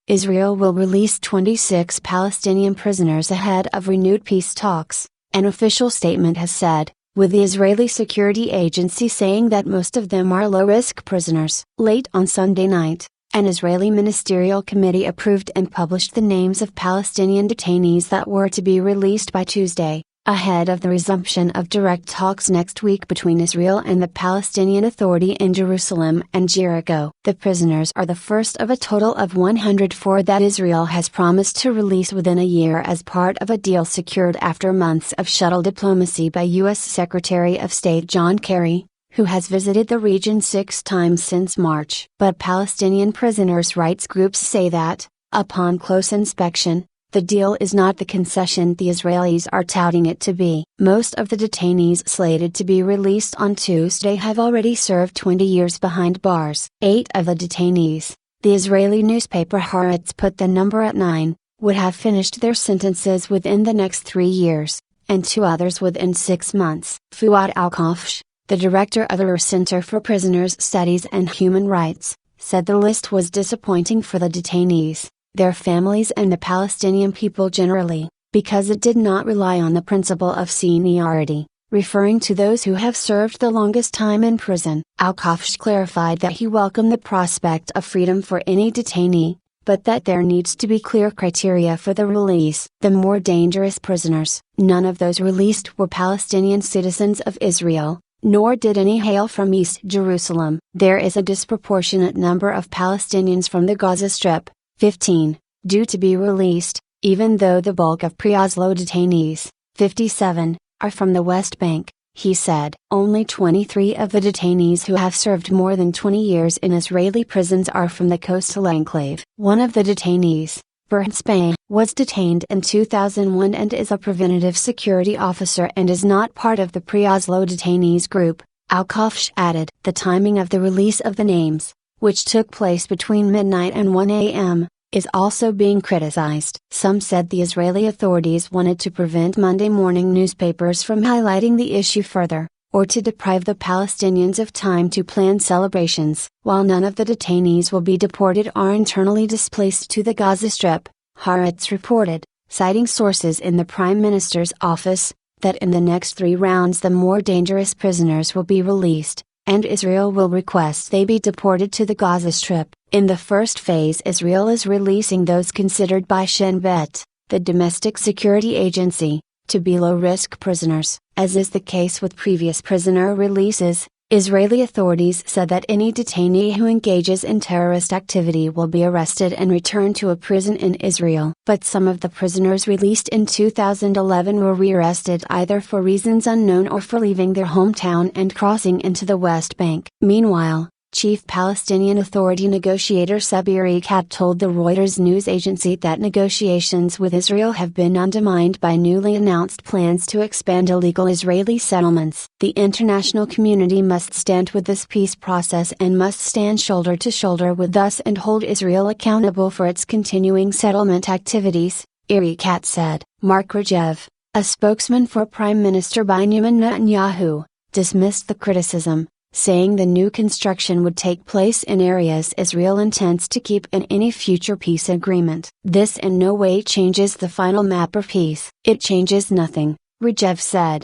Israel will release 26 Palestinian prisoners ahead of renewed peace talks, an official statement has said, with the Israeli security agency saying that most of them are low-risk prisoners. Late on Sunday night, an Israeli ministerial committee approved and published the names of Palestinian detainees that were to be released by Tuesday, ahead of the resumption of direct talks next week between Israel and the Palestinian Authority in Jerusalem and Jericho. The prisoners are the first of a total of 104 that Israel has promised to release within a year as part of a deal secured after months of shuttle diplomacy by U.S. Secretary of State John Kerry, who has visited the region 6 times since March. But Palestinian prisoners' rights groups say that, upon close inspection, the deal is not the concession the Israelis are touting it to be. Most of the detainees slated to be released on Tuesday have already served 20 years behind bars. 8 of the detainees, the Israeli newspaper Haaretz put the number at 9, would have finished their sentences within the next 3 years, and 2 others within 6 months. Fuad Al-Kafsh, the director of the Center for Prisoners Studies and Human Rights, said the list was disappointing for the detainees, their families and the Palestinian people generally, because it did not rely on the principle of seniority, referring to those who have served the longest time in prison. Al-Kafsh clarified that he welcomed the prospect of freedom for any detainee, but that there needs to be clear criteria for the release. The more dangerous prisoners, none of those released were Palestinian citizens of Israel, nor did any hail from East Jerusalem. There is a disproportionate number of Palestinians from the Gaza Strip, 15, due to be released, even though the bulk of pre-Oslo detainees, 57, are from the West Bank, he said. Only 23 of the detainees who have served more than 20 years in Israeli prisons are from the coastal enclave. One of the detainees, Bernspan, was detained in 2001 and is a preventative security officer and is not part of the pre-Oslo detainees group, Al-Kafsh added. The timing of the release of the names, which took place between midnight and 1 a.m., is also being criticized. Some said the Israeli authorities wanted to prevent Monday morning newspapers from highlighting the issue further, or to deprive the Palestinians of time to plan celebrations. While none of the detainees will be deported or internally displaced to the Gaza Strip, Haaretz reported, citing sources in the Prime Minister's office, that in the next 3 rounds the more dangerous prisoners will be released, and Israel will request they be deported to the Gaza Strip. In the first phase, Israel is releasing those considered by Shin Bet, the domestic security agency, to be low-risk prisoners. As is the case with previous prisoner releases, Israeli authorities said that any detainee who engages in terrorist activity will be arrested and returned to a prison in Israel. But some of the prisoners released in 2011 were rearrested either for reasons unknown or for leaving their hometown and crossing into the West Bank. Meanwhile, Chief Palestinian Authority negotiator Sabir Ekat told the Reuters news agency that negotiations with Israel have been undermined by newly announced plans to expand illegal Israeli settlements. The international community must stand with this peace process and must stand shoulder to shoulder with us and hold Israel accountable for its continuing settlement activities, Ekat said. Mark Regev, a spokesman for Prime Minister Benjamin Netanyahu, dismissed the criticism, saying the new construction would take place in areas Israel intends to keep in any future peace agreement. This in no way changes the final map of peace. It changes nothing, Regev said.